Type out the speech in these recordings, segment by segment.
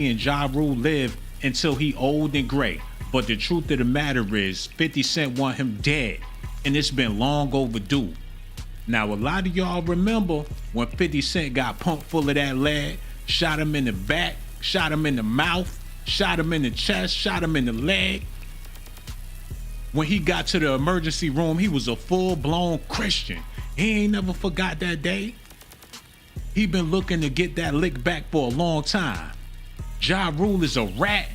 and Ja Rule live until he old and gray. But the truth of the matter is 50 Cent want him dead, and it's been long overdue. Now, a lot of y'all remember when 50 Cent got pumped full of that lead, shot him in the back, shot him in the mouth, shot him in the chest, shot him in the leg. When he got to the emergency room, he was a full-blown Christian. He ain't never forgot that day. He been looking to get that lick back for a long time. Ja Rule is a rat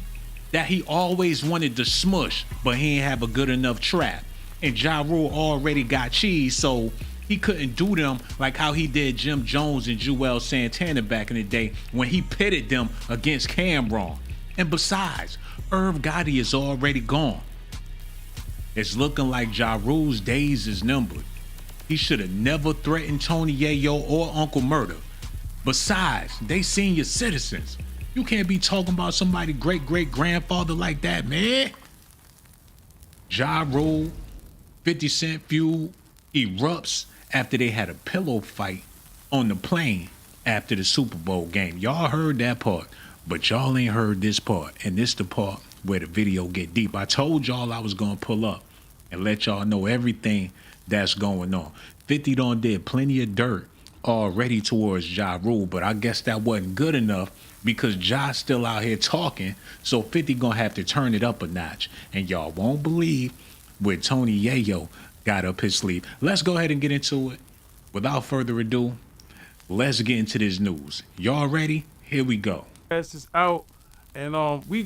that he always wanted to smush, but he ain't have a good enough trap. And Ja Rule already got cheese, so he couldn't do them like how he did Jim Jones and Juelz Santana back in the day when he pitted them against Cameron. And besides, Irv Gotti is already gone. It's looking like Ja Rule's days is numbered. He should have never threatened Tony Yayo or Uncle Murda. Besides, they senior citizens. You can't be talking about somebody great-great-grandfather like that, man. Ja Rule, 50 Cent feud erupts after they had a pillow fight on the plane after the Super Bowl game. Y'all heard that part, but y'all ain't heard this part. And this the part where the video get deep. I told y'all I was gonna pull up and let y'all know everything that's going on. 50 done did plenty of dirt already towards Ja Rule, but I guess that wasn't good enough because Ja's still out here talking, so 50 gonna have to turn it up a notch. And y'all won't believe where Tony Yayo got up his sleeve. Let's go ahead and get into it. Without further ado, let's get into this news. Y'all ready? Here we go. This is out, and we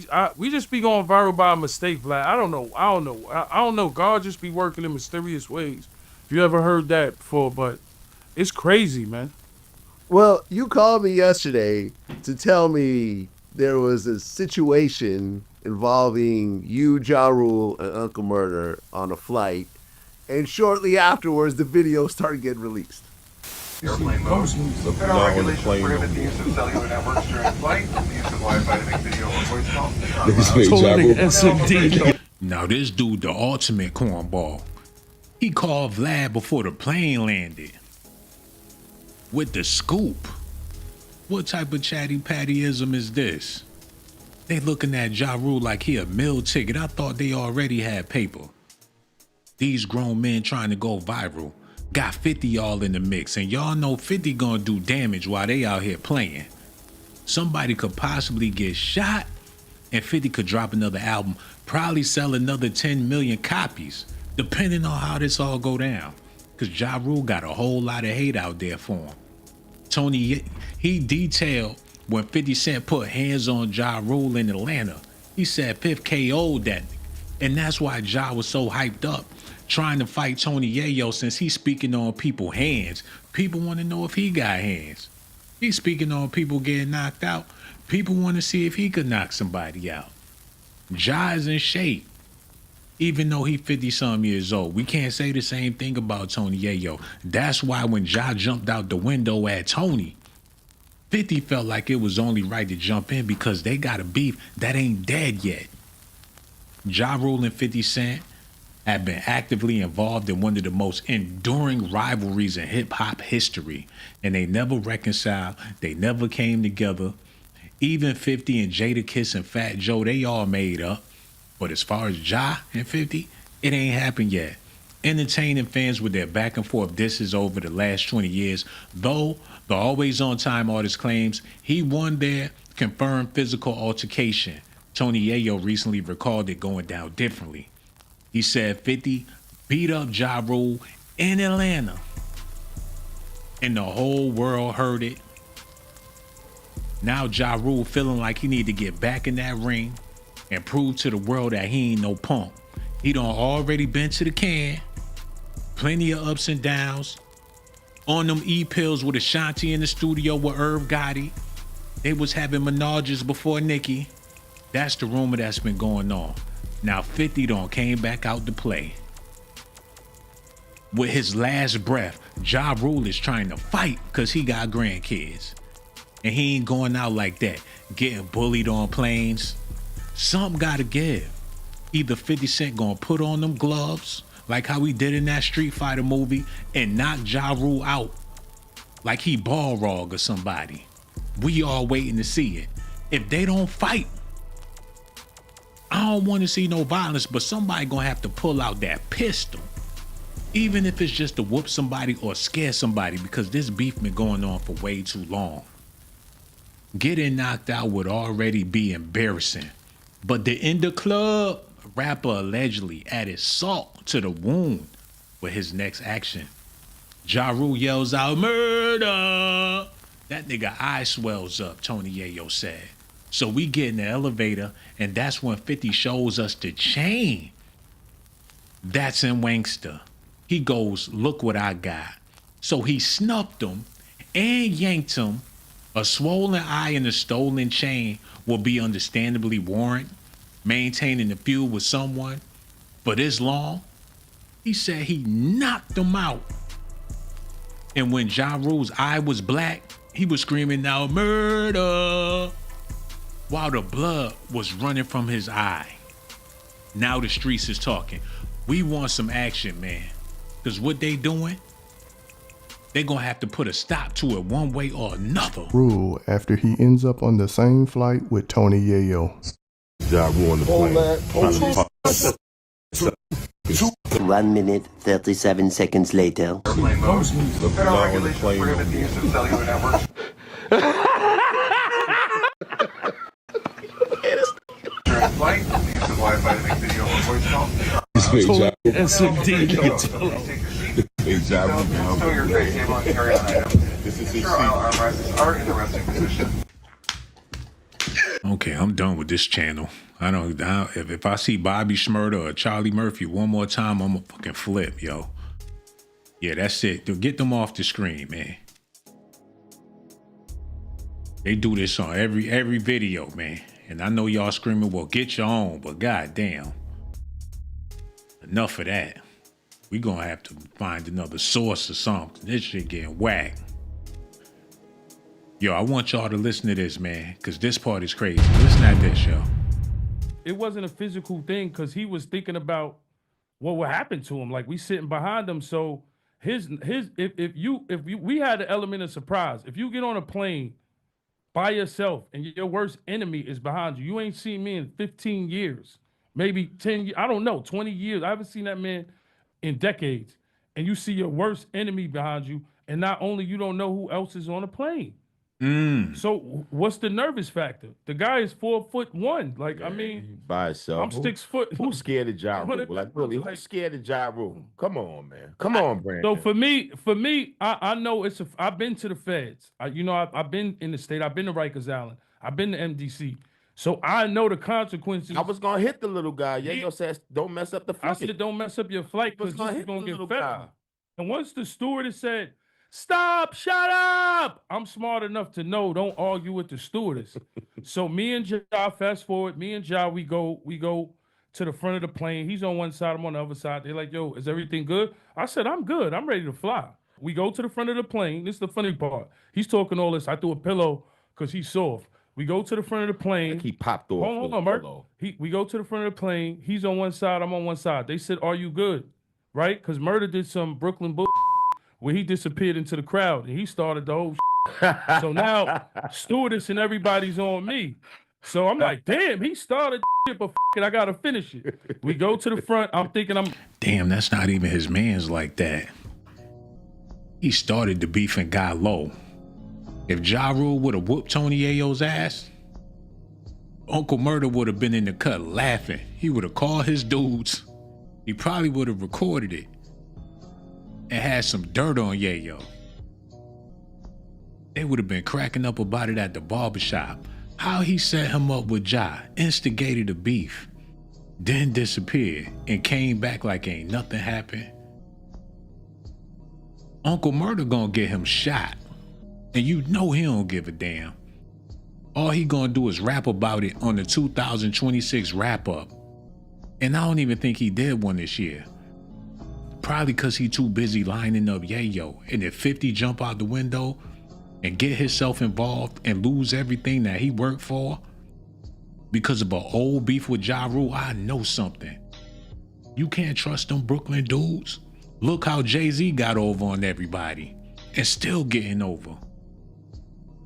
just be going viral by mistake, Vlad. I don't know. God just be working in mysterious ways. If you ever heard that before, but it's crazy, man. Well, you called me yesterday to tell me there was a situation involving you, Ja Rule, and Uncle Murda on a flight, and shortly afterwards, the video started getting released. Airplane mode. Federal regulations prohibit the use of cellular networks during flight, the use of Wi-Fi to make video or voice calls. Now this dude, the ultimate cornball. He called Vlad before the plane landed. With the scoop. What type of chatty pattyism is this? They looking at Ja Rule like he a meal ticket. I thought they already had paper. These grown men trying to go viral. Got 50 all in the mix, and y'all know 50 gonna do damage while they out here playing. Somebody could possibly get shot, and 50 could drop another album, probably sell another 10 million copies, depending on how this all go down. Cause Ja Rule got a whole lot of hate out there for him. Tony, he detailed when 50 Cent put hands on Ja Rule in Atlanta. He said Fifth KO'd that, and that's why Ja was so hyped up, trying to fight Tony Yayo since he's speaking on people's hands. People want to know if he got hands. He's speaking on people getting knocked out. People want to see if he could knock somebody out. Ja is in shape, even though he 50-some years old. We can't say the same thing about Tony Yayo. That's why when Ja jumped out the window at Tony, 50 felt like it was only right to jump in because they got a beef that ain't dead yet. Ja Rule and 50 Cent have been actively involved in one of the most enduring rivalries in hip-hop history, and they never reconciled. They never came together. Even 50 and Jadakiss and Fat Joe, they all made up. But as far as Ja and 50, it ain't happened yet. Entertaining fans with their back and forth disses over the last 20 years, though the always on time artist claims he won their confirmed physical altercation. Tony Yayo recently recalled it going down differently. He said 50 beat up Ja Rule in Atlanta, and the whole world heard it. Now Ja Rule feeling like he need to get back in that ring and prove to the world that he ain't no punk. He done already been to the can, plenty of ups and downs, on them E-pills with Ashanti in the studio with Irv Gotti. They was having menages before Nicki. That's the rumor that's been going on. Now 50 done came back out to play. With his last breath, Ja Rule is trying to fight because he got grandkids. And he ain't going out like that, getting bullied on planes. Something gotta give. Either 50 Cent gonna put on them gloves, like how he did in that Street Fighter movie, and knock Ja Rule out like he Balrog or somebody. We all waiting to see it. If they don't fight, I don't want to see no violence, but somebody gonna have to pull out that pistol. Even if it's just to whoop somebody or scare somebody, because this beef been going on for way too long. Getting knocked out would already be embarrassing. But the In the Club rapper allegedly added salt to the wound with his next action. Ja Rule yells out, "Murda!" That nigga eye swells up, Tony Yayo said. So we get in the elevator, and that's when 50 shows us the chain. That's in Wankster. He goes, "Look what I got." So he snuffed him and yanked him. A swollen eye and a stolen chain will be understandably warrant maintaining the feud with someone for this long. He said he knocked him out. And when Ja Rule's eye was black, he was screaming out, "Murda!" while the blood was running from his eye. Now the streets is talking. We want some action, man. Because what they doing, they gonna have to put a stop to it one way or another. Rule after he ends up on the same flight with Tony Yayo. Ja Rule on the plane. 1 minute, 37 seconds later. Airplane mode. Federal regulations prohibit the use of cellular networks. During flight, the use of Wi-Fi to make video or voice calls. SMD. Take your seat. Stow your face table and carry on items. Ensure all armrests are in the resting position. Okay, I'm done with this channel. If I see Bobby Shmurda or Charlie Murphy one more time, I'm gonna fucking flip, yo. Yeah, that's it. Get them off the screen, man. They do this on every video, man. And I know y'all screaming, "Well, get your own," but goddamn. Enough of that. We gonna have to find another source or something. This shit getting whacked. Yo, I want y'all to listen to this, man, because this part is crazy. Listen at this, yo. It wasn't a physical thing because he was thinking about what would happen to him. Like we sitting behind him, so if we had the element of surprise. If you get on a plane by yourself and your worst enemy is behind you, you ain't seen me in 15 years, maybe 10 years, I don't know, 20 years. I haven't seen that man in decades. And you see your worst enemy behind you, and not only you don't know who else is on the plane. So what's the nervous factor? The guy is 4'1". Like, I mean, by himself. I'm 6 foot. Who's scared of Ja Rule? Like, really, who's scared of Ja Rule? Come on, man. Come on, Brandon. So for me, I know I've been to the feds. I've been in the state. I've been to Rikers Island. I've been to MDC. So I know the consequences. I was gonna hit the little guy. Yayo says, "Don't mess up the flight." I said, "Don't mess up your flight because you're gonna get fed." And once the stewardess said, "Stop, shut up," I'm smart enough to know don't argue with the stewardess. So me and Ja, fast forward, me and Ja, we go to the front of the plane. He's on one side, I'm on the other side. They're like, "Yo, is everything good?" I said, "I'm good. I'm ready to fly." We go to the front of the plane. This is the funny part. He's talking all this. I threw a pillow because he's soft. We go to the front of the plane. Like he popped off. Hold on, Mark. We go to the front of the plane. He's on one side, I'm on one side. They said, "Are you good?" Right? Because Murda did some Brooklyn bull where he disappeared into the crowd and he started the whole So now stewardess and everybody's on me. So I'm like, damn, he started shit, but it, I gotta finish it. We go to the front. I'm thinking Damn, that's not even his man's like that. He started the beef and got low. If Ja Rule would have whooped Tony Yayo's ass, Uncle Murda would have been in the cut laughing. He would have called his dudes. He probably would have recorded it and had some dirt on Yayo. They would have been cracking up about it at the barbershop. How he set him up with Ja, instigated a beef, then disappeared and came back like ain't nothing happened. Uncle Murda gonna get him shot, and you know he don't give a damn. All he gonna do is rap about it on the 2026 wrap-up. And I don't even think he did one this year. Probably because he too busy lining up Yayo, and if 50 jump out the window and get himself involved and lose everything that he worked for because of an old beef with Ja Rule, I know something. You can't trust them Brooklyn dudes. Look how Jay-Z got over on everybody and still getting over.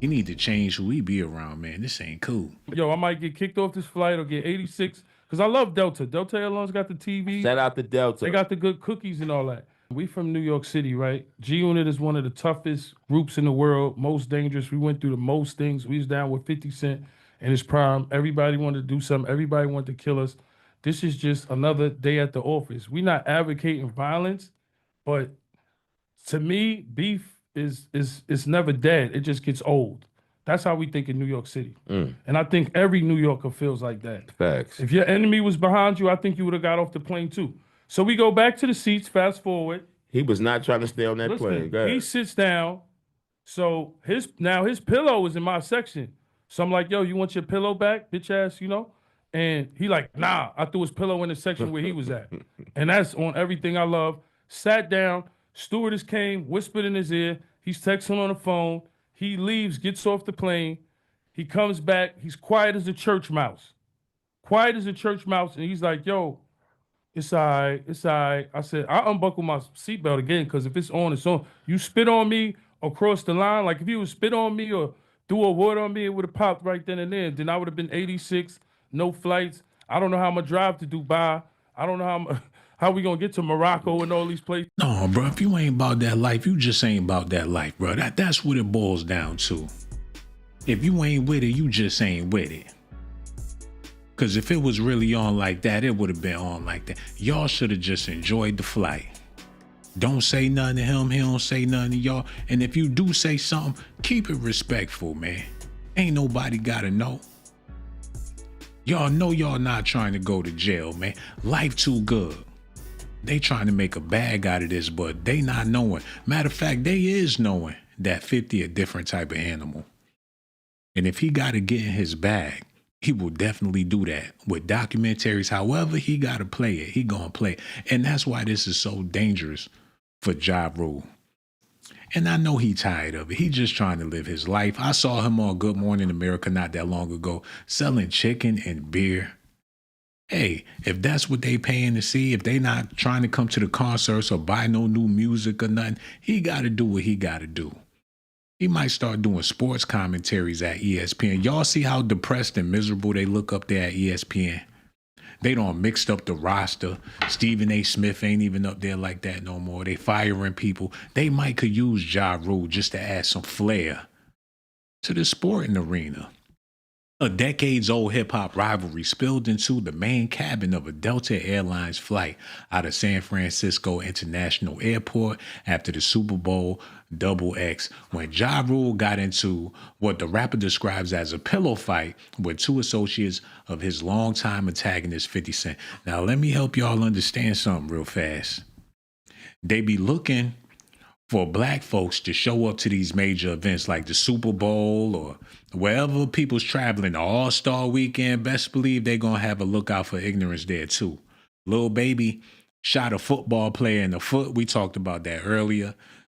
He need to change who he be around, man. This ain't cool. Yo, I might get kicked off this flight or get 86. Because I love Delta. Delta Airlines got the TV. Shout out to Delta. They got the good cookies and all that. We from New York City, right? G-Unit is one of the toughest groups in the world, most dangerous. We went through the most things. We was down with 50 Cent in his prime. Everybody wanted to do something. Everybody wanted to kill us. This is just another day at the office. We not advocating violence, but to me, beef is never dead. It just gets old. That's how we think in New York City. And I think every New Yorker feels like that. Facts. If your enemy was behind you, I think you would have got off the plane too. So we go back to the seats, fast forward. He was not trying to stay on that plane. Go ahead. He sits down. So his pillow is in my section. So I'm like, yo, you want your pillow back, bitch ass, you know? And he like, nah, I threw his pillow in the section where he was at. And that's on everything I love. Sat down, stewardess came, whispered in his ear. He's texting on the phone. He leaves, gets off the plane. He comes back. He's quiet as a church mouse. Quiet as a church mouse. And he's like, yo, it's all right. It's all right. I said, I unbuckle my seatbelt again because if it's on, it's on. You spit on me across the line. Like if you would spit on me or threw a word on me, it would have popped right then and there. Then I would have been 86, no flights. I don't know how I'm going to drive to Dubai. I don't know how we going to get to Morocco and all these places. No, bro, if you ain't about that life, you just ain't about that life, bro. That's what it boils down to. If you ain't with it, you just ain't with it. Because if it was really on like that, it would have been on like that. Y'all should have just enjoyed the flight. Don't say nothing to him. He don't say nothing to y'all. And if you do say something, keep it respectful, man. Ain't nobody got to know. Y'all know y'all not trying to go to jail, man. Life too good. They trying to make a bag out of this, but they not knowing. Matter of fact, they is knowing that 50 a different type of animal. And if he got to get in his bag, he will definitely do that with documentaries. However he got to play it, he gonna play it. And that's why this is so dangerous for Ja Rule. And I know he tired of it. He just trying to live his life. I saw him on Good Morning America not that long ago selling chicken and beer. Hey, if that's what they paying to see, if they not trying to come to the concerts or buy no new music or nothing, he got to do what he got to do. He might start doing sports commentaries at ESPN. Y'all see how depressed and miserable they look up there at ESPN? They done mixed up the roster. Stephen A. Smith ain't even up there like that no more. They firing people. They might could use Ja Rule just to add some flair to the sporting arena. A decades-old hip-hop rivalry spilled into the main cabin of a Delta Airlines flight out of San Francisco International Airport after the Super Bowl XX when Ja Rule got into what the rapper describes as a pillow fight with two associates of his longtime antagonist 50 Cent. Now, let me help y'all understand something real fast. They be looking for black folks to show up to these major events like the Super Bowl or wherever people's traveling, the All-Star Weekend, best believe they're going to have a lookout for ignorance there too. Lil Baby shot a football player in the foot. We talked about that earlier.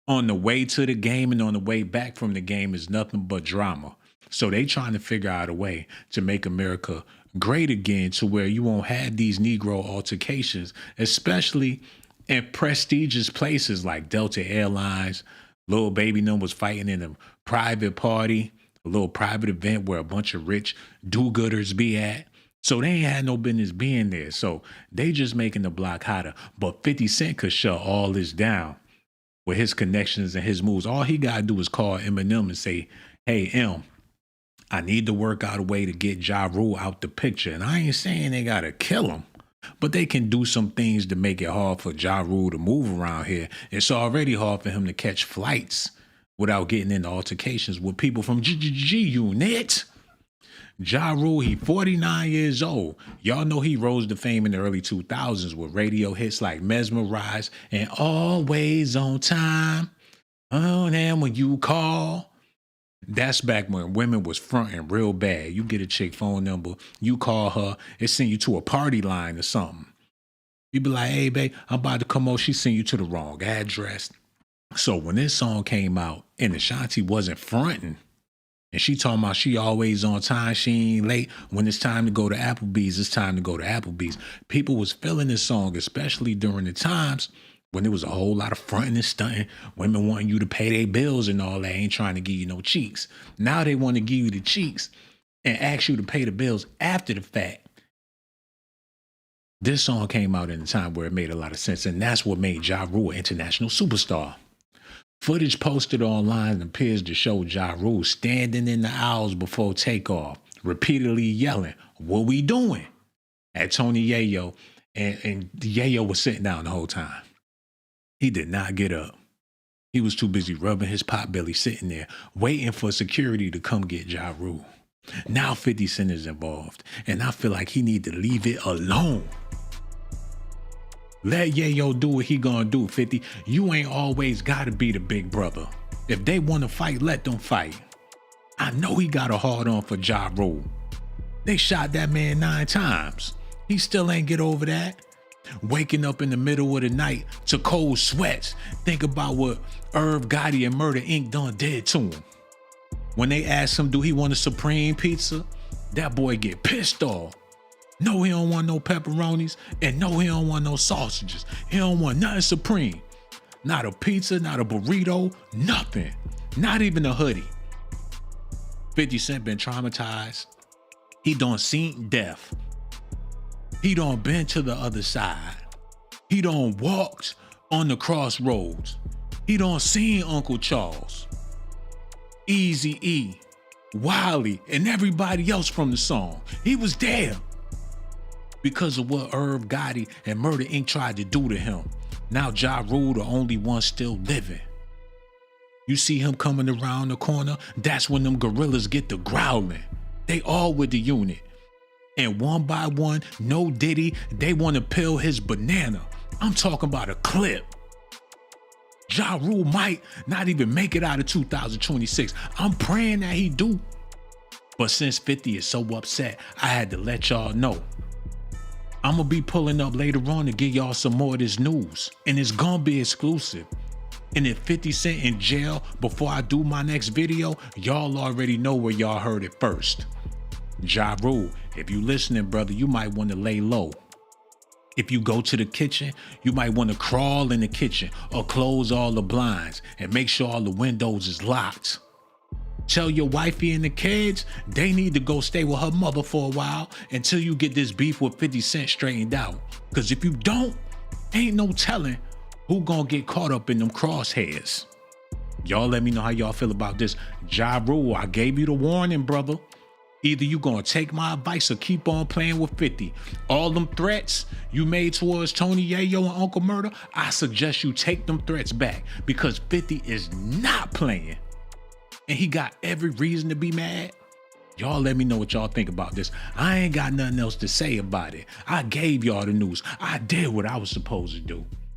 On the way to the game and on the way back from the game is nothing but drama. So they trying to figure out a way to make America great again to where you won't have these Negro altercations, especially in prestigious places like Delta Airlines. Lil Baby was fighting in a private party, a little private event where a bunch of rich do-gooders be at. So they ain't had no business being there. So they just making the block hotter. But 50 Cent could shut all this down with his connections and his moves. All he got to do is call Eminem and say, hey, M, I need to work out a way to get Ja Rule out the picture. And I ain't saying they got to kill him, but they can do some things to make it hard for Ja Rule to move around here. It's already hard for him to catch flights without getting into altercations with people from G-Unit. Ja Rule, he 49 years old. Y'all know he rose to fame in the early 2000s with radio hits like Mesmerize and Always on Time. Oh, and when you call. That's back when women was fronting real bad. You get a chick phone number, you call her, it send you to a party line or something. You be like, hey, babe, I'm about to come over. She send you to the wrong address. So when this song came out and Ashanti wasn't fronting, and she talking about she always on time, she ain't late. When it's time to go to Applebee's, it's time to go to Applebee's. People was feeling this song, especially during the times when there was a whole lot of fronting and stunting, women wanting you to pay their bills and all that, ain't trying to give you no cheeks. Now they want to give you the cheeks and ask you to pay the bills after the fact. This song came out in a time where it made a lot of sense, and that's what made Ja Rule an international superstar. Footage posted online appears to show Ja Rule standing in the aisles before takeoff, repeatedly yelling, "What we doing?" at Tony Yayo, and Yayo was sitting down the whole time. He did not get up. He was too busy rubbing his pot belly sitting there, waiting for security to come get Ja Rule. Now 50 Cent is involved, and I feel like he need to leave it alone. Let Yayo do what he gonna do, 50. You ain't always gotta be the big brother. If they wanna fight, let them fight. I know he got a hard on for Ja Rule. They shot that man 9 times. He still ain't get over that. Waking up in the middle of the night to cold sweats. Think about what Irv Gotti and Murda Inc. done did to him. When they asked him, do he want a Supreme pizza? That boy get pissed off. No, he don't want no pepperonis, and no, he don't want no sausages. He don't want nothing Supreme. Not a pizza, not a burrito, nothing. Not even a hoodie. 50 Cent been traumatized. He done seen death. He done been to the other side. He done walked on the crossroads. He done seen Uncle Charles, Eazy-E, Wiley, and everybody else from the song. He was there because of what Irv Gotti and Murda Inc. tried to do to him. Now Ja Rule the only one still living. You see him coming around the corner, that's when them gorillas get to growling. They all with the unit. And one by one, no Diddy, they want to peel his banana. I'm talking about a clip. Ja Rule might not even make it out of 2026. I'm praying that he do. But since 50 is so upset, I had to let y'all know. I'm gonna be pulling up later on to give y'all some more of this news. And it's gonna be exclusive. And if 50 Cent in jail before I do my next video, y'all already know where y'all heard it first. Ja Rule, if you listening, brother, you might want to lay low. If you go to the kitchen, you might want to crawl in the kitchen or close all the blinds and make sure all the windows is locked. Tell your wifey and the kids they need to go stay with her mother for a while until you get this beef with 50 Cent straightened out. Because if you don't, ain't no telling who gonna get caught up in them crosshairs. Y'all let me know how y'all feel about this. Ja Rule, I gave you the warning, brother. Either you gonna take my advice or keep on playing with 50. All them threats you made towards Tony Yayo and Uncle Murda, I suggest you take them threats back because 50 is not playing. And he got every reason to be mad. Y'all let me know what y'all think about this. I ain't got nothing else to say about it. I gave y'all the news. I did what I was supposed to do.